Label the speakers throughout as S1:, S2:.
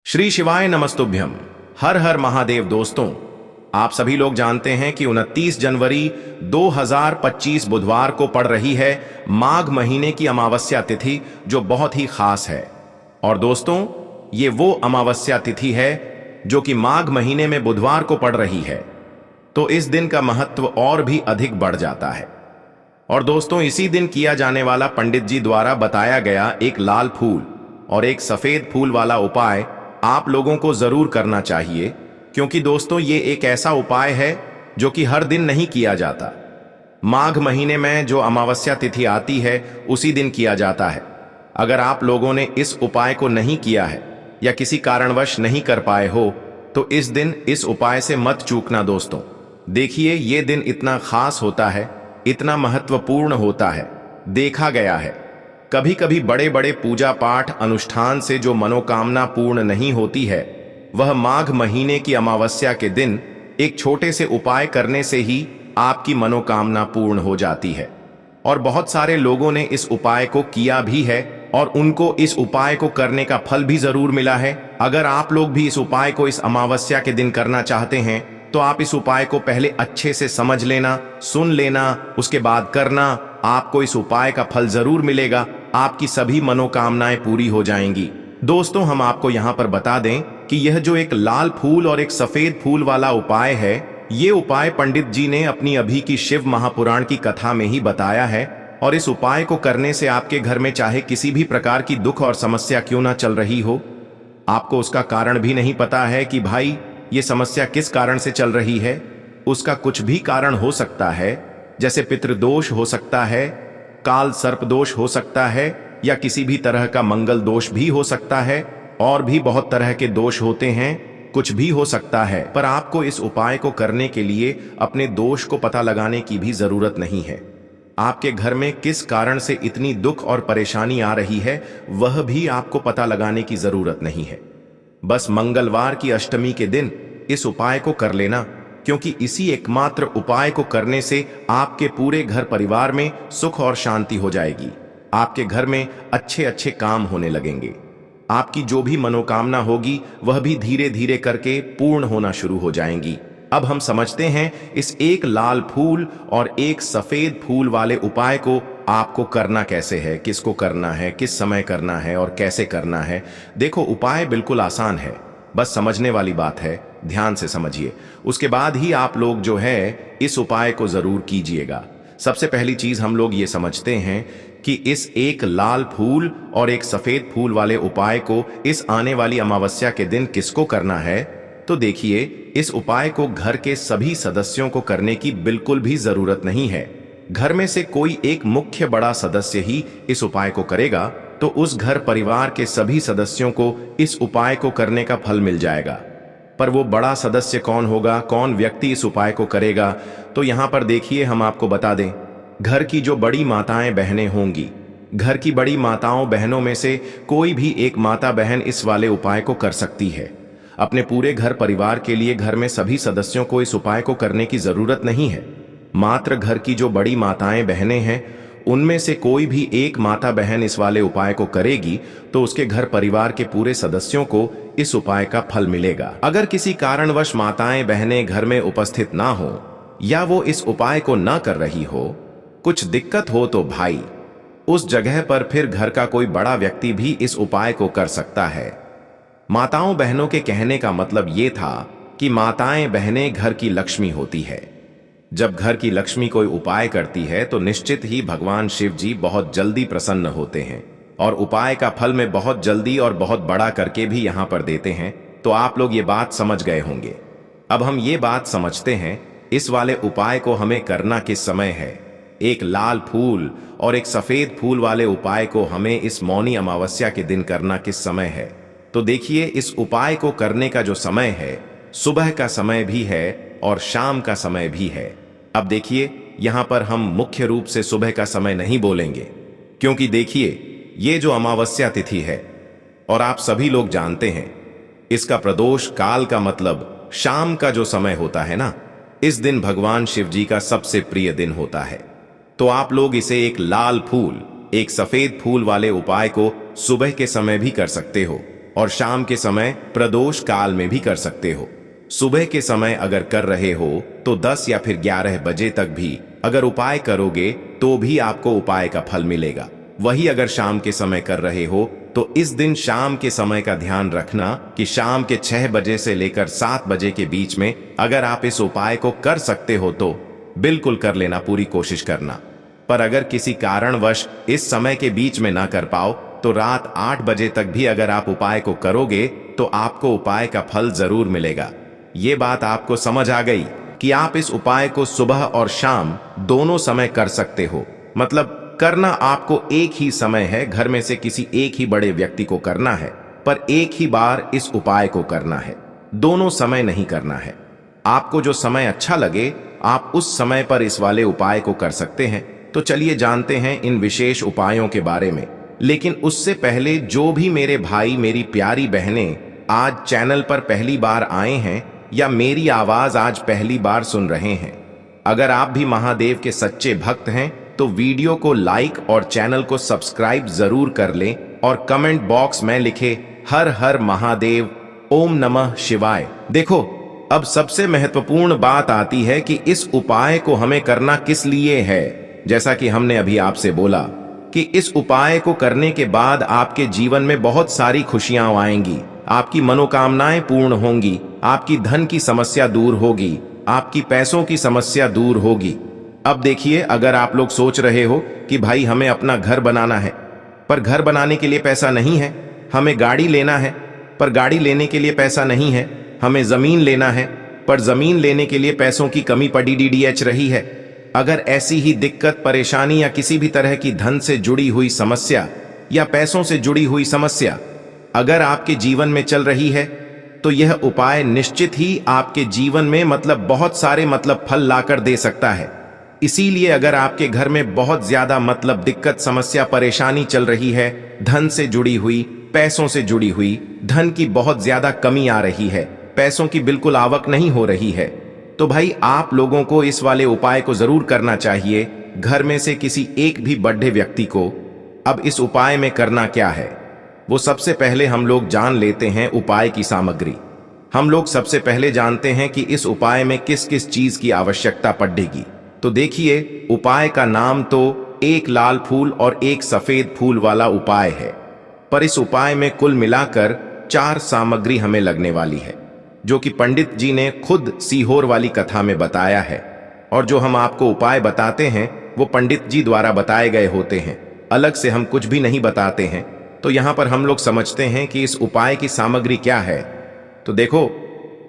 S1: श्री शिवाय नमस्तुभ्यम। हर हर महादेव। दोस्तों, आप सभी लोग जानते हैं कि 29 जनवरी 2025 बुधवार को पड़ रही है माघ महीने की अमावस्या तिथि, जो बहुत ही खास है। और दोस्तों, ये वो अमावस्या तिथि है जो कि माघ महीने में बुधवार को पड़ रही है, तो इस दिन का महत्व और भी अधिक बढ़ जाता है। और दोस्तों, इसी दिन किया जाने वाला पंडित जी द्वारा बताया गया एक लाल फूल और एक सफेद फूल वाला उपाय आप लोगों को जरूर करना चाहिए, क्योंकि दोस्तों ये एक ऐसा उपाय है जो कि हर दिन नहीं किया जाता। माघ महीने में जो अमावस्या तिथि आती है उसी दिन किया जाता है। अगर आप लोगों ने इस उपाय को नहीं किया है या किसी कारणवश नहीं कर पाए हो, तो इस दिन इस उपाय से मत चूकना दोस्तों। देखिए, ये दिन इतना खास होता है, इतना महत्वपूर्ण होता है। देखा गया है कभी कभी बड़े बड़े पूजा पाठ अनुष्ठान से जो मनोकामना पूर्ण नहीं होती है, वह माघ महीने की अमावस्या के दिन एक छोटे से उपाय करने से ही आपकी मनोकामना पूर्ण हो जाती है। और बहुत सारे लोगों ने इस उपाय को किया भी है और उनको इस उपाय को करने का फल भी जरूर मिला है। अगर आप लोग भी इस उपाय को इस अमावस्या के दिन करना चाहते हैं, तो आप इस उपाय को पहले अच्छे से समझ लेना, सुन लेना, उसके बाद करना। आपको इस उपाय का फल जरूर मिलेगा, आपकी सभी मनोकामनाएं पूरी हो जाएंगी। दोस्तों, हम आपको यहाँ पर बता दें कि यह जो एक लाल फूल और एक सफेद फूल वाला उपाय है, ये उपाय पंडित जी ने अपनी अभी की शिव महापुराण की कथा में ही बताया है। और इस उपाय को करने से आपके घर में चाहे किसी भी प्रकार की दुख और समस्या क्यों ना चल रही हो, आपको उसका कारण भी नहीं पता है कि भाई ये समस्या किस कारण से चल रही है, उसका कुछ भी कारण हो सकता है। जैसे पितृदोष हो सकता है, काल सर्प दोष हो सकता है, या किसी भी तरह का मंगल दोष भी हो सकता है। और भी बहुत तरह के दोष होते हैं, कुछ भी हो सकता है। पर आपको इस उपाय को करने के लिए अपने दोष को पता लगाने की भी जरूरत नहीं है। आपके घर में किस कारण से इतनी दुख और परेशानी आ रही है, वह भी आपको पता लगाने की जरूरत नहीं है। बस मंगलवार की अष्टमी के दिन इस उपाय को कर लेना, क्योंकि इसी एकमात्र उपाय को करने से आपके पूरे घर परिवार में सुख और शांति हो जाएगी। आपके घर में अच्छे अच्छे काम होने लगेंगे। आपकी जो भी मनोकामना होगी वह भी धीरे धीरे करके पूर्ण होना शुरू हो जाएंगी। अब हम समझते हैं इस एक लाल फूल और एक सफेद फूल वाले उपाय को आपको करना कैसे है, किसको करना है, किस समय करना है और कैसे करना है। देखो, उपाय बिल्कुल आसान है, बस समझने वाली बात है। ध्यान से समझिए, उसके बाद ही आप लोग जो है इस उपाय को जरूर कीजिएगा। सबसे पहली चीज हम लोग ये समझते हैं कि इस एक लाल फूल और एक सफेद फूल वाले उपाय को इस आने वाली अमावस्या के दिन किसको करना है। तो देखिए, इस उपाय को घर के सभी सदस्यों को करने की बिल्कुल भी जरूरत नहीं है। घर में से कोई एक मुख्य बड़ा सदस्य ही इस उपाय को करेगा, तो उस घर परिवार के सभी सदस्यों को इस उपाय को करने का फल मिल जाएगा। पर वो बड़ा सदस्य कौन होगा, कौन व्यक्ति इस उपाय को करेगा, तो यहाँ पर देखिए हम आपको बता दें। घर की जो बड़ी माताएं बहनें होंगी, घर की बड़ी माताओं बहनों में से कोई भी एक माता बहन इस वाले उपाय को कर सकती है। अपने पूरे घर परिवार के लिए घर में सभी सदस्यों को इस उपाय को करने की जरूरत नहीं है। मात्र घर की जो बड़ी माताएं बहनें हैं, उनमें से कोई भी एक माता बहन इस वाले उपाय को करेगी, तो उसके घर परिवार के पूरे सदस्यों को इस उपाय का फल मिलेगा। अगर किसी कारणवश माताएं बहनें घर में उपस्थित ना हो या वो इस उपाय को ना कर रही हो, कुछ दिक्कत हो, तो भाई उस जगह पर फिर घर का कोई बड़ा व्यक्ति भी इस उपाय को कर सकता है। माताओं बहनों के कहने का मतलब ये था कि माताएं बहनें घर की लक्ष्मी होती है। जब घर की लक्ष्मी कोई उपाय करती है, तो निश्चित ही भगवान शिव जी बहुत जल्दी प्रसन्न होते हैं और उपाय का फल में बहुत जल्दी और बहुत बड़ा करके भी यहाँ पर देते हैं। तो आप लोग ये बात समझ गए होंगे। अब हम ये बात समझते हैं इस वाले उपाय को हमें करना किस समय है। एक लाल फूल और एक सफेद फूल वाले उपाय को हमें इस मौनी अमावस्या के दिन करना किस समय है। तो देखिए, इस उपाय को करने का जो समय है, सुबह का समय भी है और शाम का समय भी है। अब देखिए, यहां पर हम मुख्य रूप से सुबह का समय नहीं बोलेंगे, क्योंकि देखिए, ये जो अमावस्या तिथि है और आप सभी लोग जानते हैं, इसका प्रदोष काल का मतलब शाम का जो समय होता है ना, इस दिन भगवान शिव जी का सबसे प्रिय दिन होता है। तो आप लोग इसे एक लाल फूल एक सफेद फूल वाले उपाय को सुबह के समय भी कर सकते हो और शाम के समय प्रदोष काल में भी कर सकते हो। सुबह के समय अगर कर रहे हो तो 10 या फिर 11 बजे तक भी अगर उपाय करोगे तो भी आपको उपाय का फल मिलेगा। वही अगर शाम के समय कर रहे हो तो इस दिन शाम के समय का ध्यान रखना कि शाम के 6 बजे से लेकर 7 बजे के बीच में अगर आप इस उपाय को कर सकते हो तो बिल्कुल कर लेना, पूरी कोशिश करना। पर अगर किसी कारणवश इस समय के बीच में ना कर पाओ तो रात 8 बजे तक भी अगर आप उपाय को करोगे तो आपको उपाय का फल जरूर मिलेगा। ये बात आपको समझ आ गई कि आप इस उपाय को सुबह और शाम दोनों समय कर सकते हो। मतलब करना आपको एक ही समय है, घर में से किसी एक ही बड़े व्यक्ति को करना है, पर एक ही बार इस उपाय को करना है, दोनों समय नहीं करना है। आपको जो समय अच्छा लगे आप उस समय पर इस वाले उपाय को कर सकते हैं। तो चलिए जानते हैं इन विशेष उपायों के बारे में। लेकिन उससे पहले जो भी मेरे भाई मेरी प्यारी बहनें आज चैनल पर पहली बार आए हैं या मेरी आवाज आज पहली बार सुन रहे हैं, अगर आप भी महादेव के सच्चे भक्त हैं तो वीडियो को लाइक और चैनल को सब्सक्राइब जरूर कर लें और कमेंट बॉक्स में लिखे हर हर महादेव, ओम नमः शिवाय। देखो, अब सबसे महत्वपूर्ण बात आती है कि इस उपाय को हमें करना किस लिए है। जैसा कि हमने अभी आपसे बोला कि इस उपाय को करने के बाद आपके जीवन में बहुत सारी खुशियां आएंगी, आपकी मनोकामनाएं पूर्ण होंगी, आपकी धन की समस्या दूर होगी, आपकी पैसों की समस्या दूर होगी। अब देखिए, अगर आप लोग सोच रहे हो कि भाई हमें अपना घर बनाना है पर घर बनाने के लिए पैसा नहीं है, हमें गाड़ी लेना है पर गाड़ी लेने के लिए पैसा नहीं है, हमें जमीन लेना है पर जमीन लेने के लिए पैसों की कमी पड़ी डीडीएच रही है। अगर ऐसी ही दिक्कत, परेशानी या किसी भी तरह की धन से जुड़ी हुई समस्या या पैसों से जुड़ी हुई समस्या अगर आपके जीवन में चल रही है तो यह उपाय निश्चित ही आपके जीवन में बहुत सारे फल लाकर दे सकता है। इसीलिए अगर आपके घर में बहुत ज्यादा दिक्कत, समस्या, परेशानी चल रही है, धन से जुड़ी हुई, पैसों से जुड़ी हुई, धन की बहुत ज्यादा कमी आ रही है, पैसों की बिल्कुल आवक नहीं हो रही है, तो भाई आप लोगों को इस वाले उपाय को जरूर करना चाहिए, घर में से किसी एक भी बड़े व्यक्ति को। अब इस उपाय में करना क्या है वो सबसे पहले हम लोग जान लेते हैं उपाय की सामग्री। हम लोग सबसे पहले जानते हैं कि इस उपाय में किस किस चीज की आवश्यकता पड़ेगी। तो देखिए, उपाय का नाम तो एक लाल फूल और एक सफेद फूल वाला उपाय है, पर इस उपाय में कुल मिलाकर 4 सामग्री हमें लगने वाली है, जो कि पंडित जी ने खुद सीहोर वाली कथा में बताया है। और जो हम आपको उपाय बताते हैं वो पंडित जी द्वारा बताए गए होते हैं, अलग से हम कुछ भी नहीं बताते हैं। तो यहां पर हम लोग समझते हैं कि इस उपाय की सामग्री क्या है। तो देखो,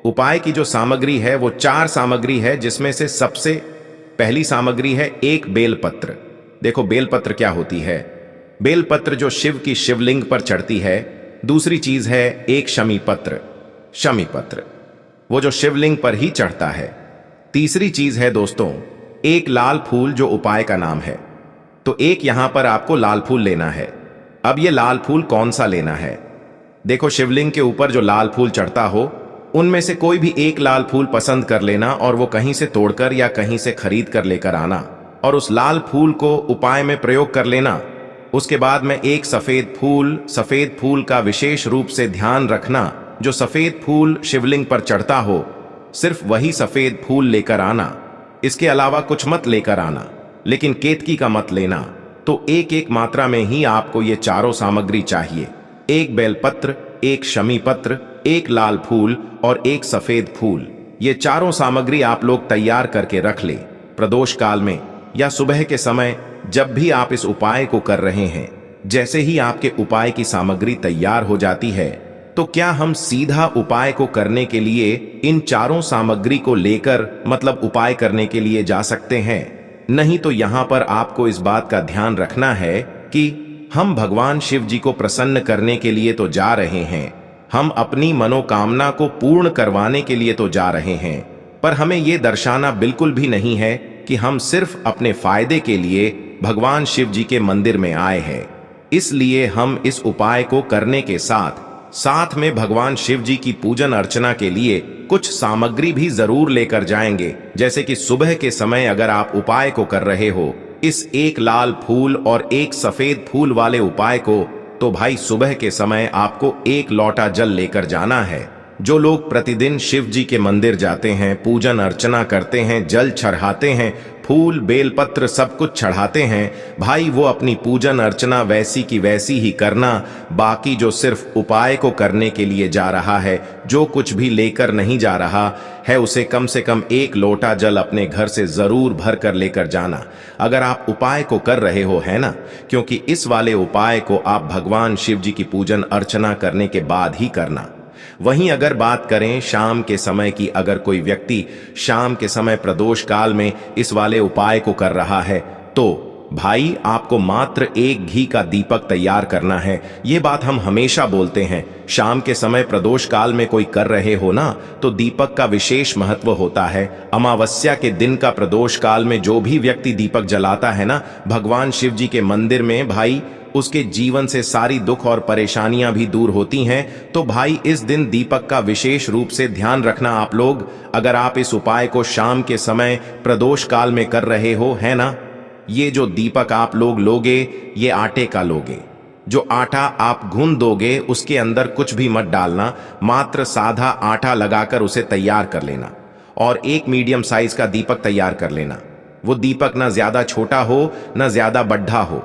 S1: उपाय की जो सामग्री है वो 4 सामग्री है, जिसमें से सबसे पहली सामग्री है एक बेलपत्र। देखो, बेलपत्र क्या होती है? बेलपत्र जो शिव की शिवलिंग पर चढ़ती है। दूसरी चीज है एक शमी पत्र, शमी पत्र वो जो शिवलिंग पर ही चढ़ता है। तीसरी चीज है दोस्तों एक लाल फूल, जो उपाय का नाम है। तो एक यहां पर आपको लाल फूल लेना है। अब ये लाल फूल कौन सा लेना है? देखो, शिवलिंग के ऊपर जो लाल फूल चढ़ता हो उनमें से कोई भी एक लाल फूल पसंद कर लेना और वो कहीं से तोड़कर या कहीं से खरीद कर लेकर आना और उस लाल फूल को उपाय में प्रयोग कर लेना। उसके बाद में एक सफेद फूल का विशेष रूप से ध्यान रखना। जो सफेद फूल शिवलिंग पर चढ़ता हो सिर्फ वही सफेद फूल लेकर आना, इसके अलावा कुछ मत लेकर आना, लेकिन केतकी का मत लेना। तो एक एक मात्रा में ही आपको ये चारों सामग्री चाहिए, एक बेलपत्र, एक शमी पत्र, एक लाल फूल और एक सफेद फूल। ये चारों सामग्री आप लोग तैयार करके रख ले। प्रदोष काल में या सुबह के समय जब भी आप इस उपाय को कर रहे हैं, जैसे ही आपके उपाय की सामग्री तैयार हो जाती है तो क्या हम सीधा उपाय को करने के लिए इन चारों सामग्री को लेकर उपाय करने के लिए जा सकते हैं? नहीं, तो यहां पर आपको इस बात का ध्यान रखना है कि हम भगवान शिव जी को प्रसन्न करने के लिए तो जा रहे हैं, हम अपनी मनोकामना को पूर्ण करवाने के लिए तो जा रहे हैं, पर हमें यह दर्शाना बिल्कुल भी नहीं है कि हम सिर्फ अपने फायदे के लिए भगवान शिव जी के मंदिर में आए हैं। इसलिए हम इस उपाय को करने के साथ में भगवान शिव जी की पूजन अर्चना के लिए कुछ सामग्री भी जरूर लेकर जाएंगे। जैसे कि सुबह के समय अगर आप उपाय को कर रहे हो, इस एक लाल फूल और एक सफेद फूल वाले उपाय को तो भाई सुबह के समय आपको एक लोटा जल लेकर जाना है। जो लोग प्रतिदिन शिव जी के मंदिर जाते हैं, पूजन अर्चना करते हैं, जल चढ़ाते हैं, फूल बेलपत्र सब कुछ चढ़ाते हैं, भाई वो अपनी पूजन अर्चना वैसी की वैसी ही करना। बाकी जो सिर्फ उपाय को करने के लिए जा रहा है, जो कुछ भी लेकर नहीं जा रहा है, उसे कम से कम एक लोटा जल अपने घर से जरूर भर कर लेकर जाना। अगर आप उपाय को कर रहे हो, है ना, क्योंकि इस वाले उपाय को आप भगवान शिव जी की पूजन अर्चना करने के बाद ही करना। वहीं अगर बात करें शाम के समय की, अगर कोई व्यक्ति शाम के समय प्रदोष काल में इस वाले उपाय को कर रहा है, तो भाई आपको मात्र एक घी का दीपक तैयार करना है। ये बात हम हमेशा बोलते हैं, शाम के समय प्रदोष काल में कोई कर रहे हो ना, तो दीपक का विशेष महत्व होता है। अमावस्या के दिन का प्रदोष काल में जो भी व्यक्ति दीपक जलाता है ना भगवान शिव जी के मंदिर में, भाई उसके जीवन से सारी दुख और परेशानियां भी दूर होती हैं। तो भाई इस दिन दीपक का विशेष रूप से ध्यान रखना आप लोग। अगर आप इस उपाय को शाम के समय प्रदोष काल में कर रहे हो, है ना, ये जो दीपक आप लोग लोगे ये आटे का लोगे। जो आटा आप गूंद दोगे उसके अंदर कुछ भी मत डालना, मात्र सादा आटा लगाकर उसे तैयार कर लेना और एक मीडियम साइज का दीपक तैयार कर लेना। वो दीपक ना ज्यादा छोटा हो ना ज्यादा बड्ढा हो,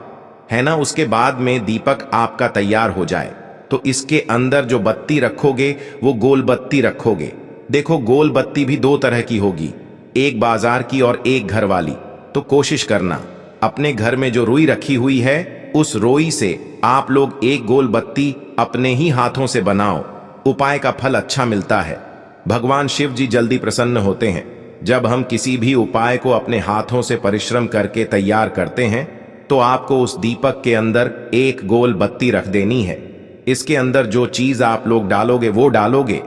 S1: है ना। उसके बाद में दीपक आपका तैयार हो जाए तो इसके अंदर जो बत्ती रखोगे वो गोल बत्ती रखोगे। देखो गोल बत्ती भी दो तरह की होगी, एक बाजार की और एक घर वाली। तो कोशिश करना अपने घर में जो रुई रखी हुई है उस रुई से आप लोग एक गोल बत्ती अपने ही हाथों से बनाओ। उपाय का फल अच्छा मिलता है, भगवान शिव जी जल्दी प्रसन्न होते हैं। जब हम किसी भी उपाय को अपने हाथों से परिश्रम करके तैयार करते हैं तो आपको उस दीपक के अंदर एक गोल बत्ती रख देनी है। इसके अंदर जो चीज आप लोग डालोगे वो डालोगे।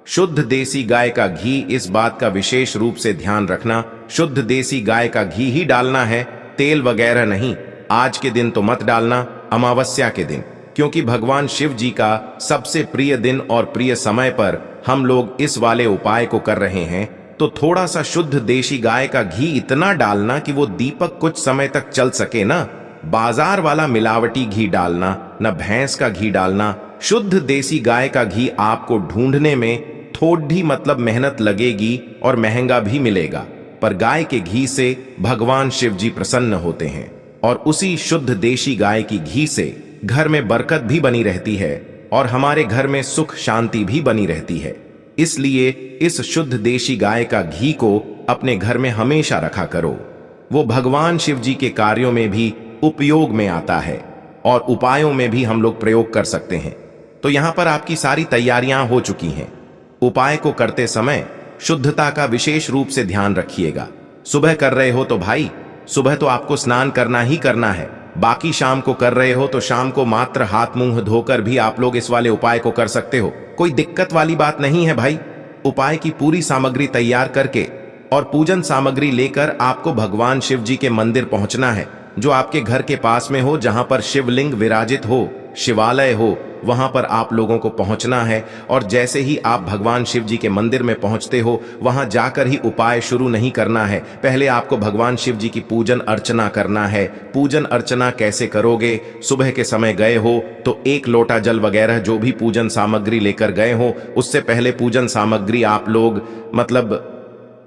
S1: शुद्ध देसी गाय का घी, इस बात का विशेष रूप से ध्यान रखना, शुद्ध देसी गाय का घी ही डालना है, तेल वगैरह नहीं। आज के दिन तो मत डालना, अमावस्या के दिन, क्योंकि भगवान शिव जी का सबसे प्रिय दिन और प्रिय समय पर हम लोग इस वाले उपाय को कर रहे हैं। तो थोड़ा सा शुद्ध देशी गाय का घी इतना डालना कि वो दीपक कुछ समय तक चल सके ना। बाजार वाला मिलावटी घी डालना, न भैंस का घी डालना। शुद्ध देसी गाय का घी आपको ढूंढने में थोड़ी मतलब मेहनत लगेगी और महंगा भी मिलेगा, पर गाय के घी से भगवान शिव जी प्रसन्न होते हैं और उसी शुद्ध देशी गाय की घी से घर में बरकत भी बनी रहती है और हमारे घर में सुख शांति भी बनी रहती है। इसलिए इस शुद्ध देशी गाय का घी को अपने घर में हमेशा रखा करो। वो भगवान शिव जी के कार्यों में भी उपयोग में आता है और उपायों में भी हम लोग प्रयोग कर सकते हैं। तो यहां पर आपकी सारी तैयारियां हो चुकी हैं। उपाय को करते समय शुद्धता का विशेष रूप से ध्यान रखिएगा। सुबह कर रहे हो तो भाई सुबह तो आपको स्नान करना ही करना है। बाकी शाम को कर रहे हो तो शाम को मात्र हाथ मुंह धोकर भी आप लोग इस वाले उपाय को कर सकते हो। कोई दिक्कत वाली बात नहीं है भाई। उपाय की पूरी सामग्री तैयार करके और पूजन सामग्री लेकर आपको भगवान शिव जी के मंदिर पहुंचना है, जो आपके घर के पास में हो, जहां पर शिवलिंग विराजित हो, शिवालय हो, वहां पर आप लोगों को पहुंचना है। और जैसे ही आप भगवान शिव जी के मंदिर में पहुंचते हो, वहां जाकर ही उपाय शुरू नहीं करना है। पहले आपको भगवान शिव जी की पूजन अर्चना करना है। पूजन अर्चना कैसे करोगे? सुबह के समय गए हो तो एक लोटा जल वगैरह जो भी पूजन सामग्री लेकर गए हो, उससे पहले पूजन सामग्री आप लोग मतलब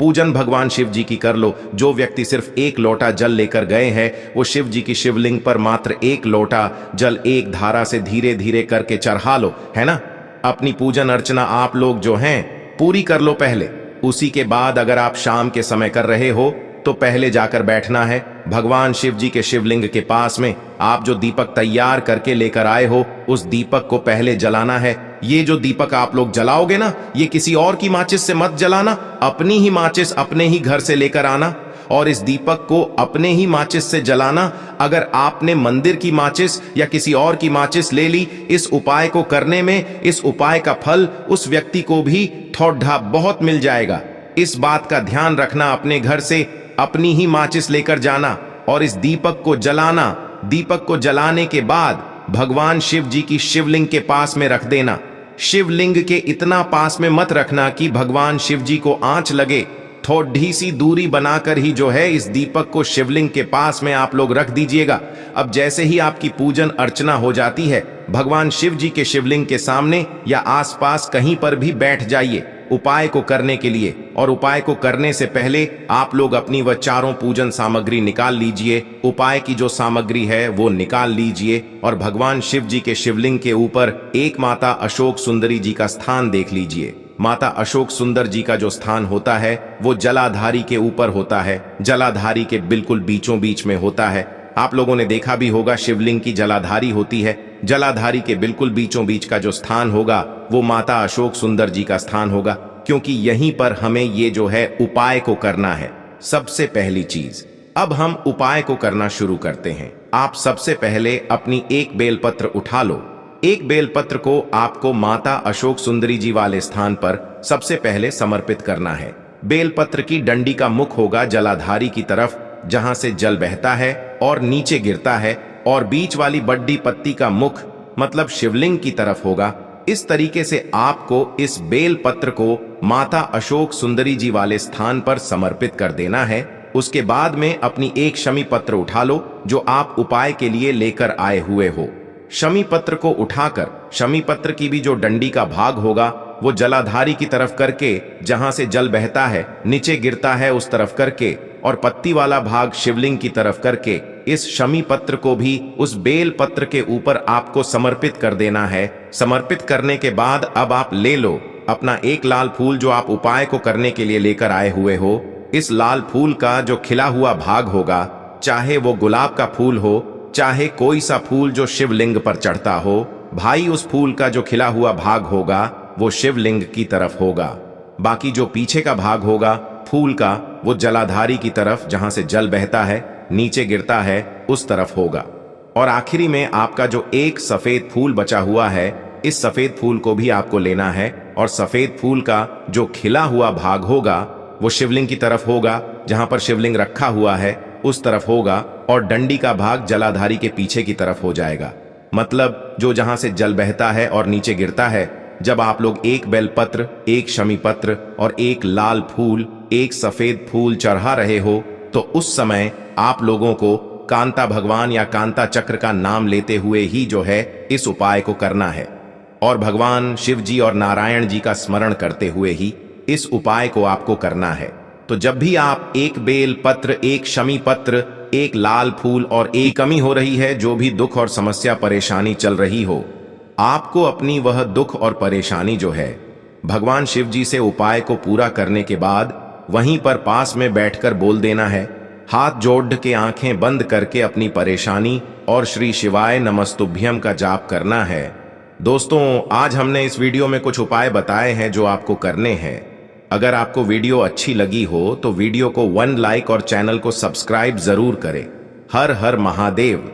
S1: पूजन भगवान शिव जी की कर लो। जो व्यक्ति सिर्फ एक लोटा जल लेकर गए हैं वो शिव जी की शिवलिंग पर मात्र एक लोटा जल एक धारा से धीरे धीरे करके चढ़ा लो, है ना। अपनी पूजन अर्चना आप लोग जो हैं पूरी कर लो पहले। उसी के बाद अगर आप शाम के समय कर रहे हो तो पहले जाकर बैठना है भगवान शिव जी के शिवलिंग के पास में। आप जो दीपक तैयार करके लेकर आए हो उस दीपक को पहले जलाना है। ये जो दीपक आप लोग जलाओगे ना, ये किसी और की माचिस से मत जलाना, अपनी ही माचिस अपने ही घर से लेकर आना और इस दीपक को अपने ही माचिस से जलाना। अगर आपने मंदिर की माचिस या किसी और की माचिस ले ली इस उपाय को करने में, इस उपाय का फल उस व्यक्ति को भी थोड़ा बहुत मिल जाएगा। इस बात का ध्यान रखना, अपने घर से अपनी ही माचिस लेकर जाना और इस दीपक को जलाना। दीपक को जलाने के बाद भगवान शिव जी की शिवलिंग के पास में रख देना। शिवलिंग के इतना पास में मत रखना कि भगवान शिव जी को आंच लगे, थोड़ी सी दूरी बनाकर ही जो है इस दीपक को शिवलिंग के पास में आप लोग रख दीजिएगा। अब जैसे ही आपकी पूजन अर्चना हो जाती है, भगवान शिव जी के शिवलिंग के सामने या आसपास कहीं पर भी बैठ जाइए उपाय को करने के लिए। और उपाय को करने से पहले आप लोग अपनी वह चारों पूजन सामग्री निकाल लीजिए। उपाय की जो सामग्री है वो निकाल लीजिए और भगवान शिव जी के शिवलिंग के ऊपर एक माता अशोक सुंदरी जी का स्थान देख लीजिए। माता अशोक सुंदर जी का जो स्थान होता है वो जलाधारी के ऊपर होता है, जलाधारी के बिल्कुल बीचों बीच में होता है। आप लोगों ने देखा भी होगा शिवलिंग की जलाधारी होती है, जलाधारी के बिल्कुल बीचों बीच का जो स्थान होगा वो माता अशोक सुंदर जी का स्थान होगा, क्योंकि यहीं पर हमें ये जो है उपाय को करना है। सबसे पहली चीज, अब हम उपाय को करना शुरू करते हैं। आप सबसे पहले अपनी एक बेलपत्र उठा लो। एक बेलपत्र को आपको माता अशोक सुंदरी जी वाले स्थान पर सबसे पहले समर्पित करना है। बेलपत्र की डंडी का मुख होगा जलाधारी की तरफ जहां से जल बहता है और नीचे गिरता है, और बीच वाली बड्डी पत्ती का मुख मतलब शिवलिंग की तरफ होगा। इस तरीके से आपको इस बेलपत्र को माता अशोक सुंदरी जी वाले स्थान पर समर्पित कर देना है। उसके बाद में अपनी एक शमी पत्र उठा लो जो आप उपाय के लिए लेकर आए हुए हो। शमी पत्र को उठाकर शमी पत्र की भी जो डंडी का भाग होगा वो जलाधारी की तरफ करके जहां से जल बहता है नीचे गिरता है उस तरफ करके, और पत्ती वाला भाग शिवलिंग की तरफ करके इस शमी पत्र को भी उस बेल पत्र के ऊपर आपको समर्पित कर देना है। समर्पित करने के बाद अब आप ले लो अपना एक लाल फूल जो आप उपाय को करने के लिए लेकर आए हुए हो। इस लाल फूल का जो खिला हुआ भाग होगा, चाहे वो गुलाब का फूल हो चाहे कोई सा फूल जो शिवलिंग पर चढ़ता हो, भाई उस फूल का जो खिला हुआ भाग होगा वो शिवलिंग की तरफ होगा। बाकी जो पीछे का भाग होगा फूल का वो जलाधारी की तरफ जहां से जल बहता है नीचे गिरता है उस तरफ होगा। और आखिरी में आपका जो एक सफेद फूल बचा हुआ है, इस सफेद फूल को भी आपको लेना है और सफेद फूल का जो खिला हुआ भाग होगा वो शिवलिंग की तरफ होगा, जहां पर शिवलिंग रखा हुआ है उस तरफ होगा, और डंडी का भाग जलाधारी के पीछे की तरफ हो जाएगा। मतलब जो जहां से जल बहता है और नीचे गिरता है। जब आप लोग एक बेलपत्र, एक शमी पत्र और एक लाल फूल, एक सफेद फूल चढ़ा रहे हो तो उस समय आप लोगों को कांता भगवान या कांता चक्र का नाम लेते हुए ही जो है इस उपाय को करना है, और भगवान शिव जी और नारायण जी का स्मरण करते हुए ही इस उपाय को आपको करना है। तो जब भी आप एक बेल पत्र, एक शमी पत्र, एक लाल फूल और एक कमी हो रही है, जो भी दुख और समस्या परेशानी चल रही हो, आपको अपनी वह दुख और परेशानी जो है भगवान शिव जी से उपाय को पूरा करने के बाद वहीं पर पास में बैठकर बोल देना है। हाथ जोड़ के आंखें बंद करके अपनी परेशानी और श्री शिवाय नमस्तुभ्यम का जाप करना है। दोस्तों, आज हमने इस वीडियो में कुछ उपाय बताए हैं जो आपको करने हैं। अगर आपको वीडियो अच्छी लगी हो तो वीडियो को 1 लाइक और चैनल को सब्सक्राइब जरूर करें। हर हर महादेव।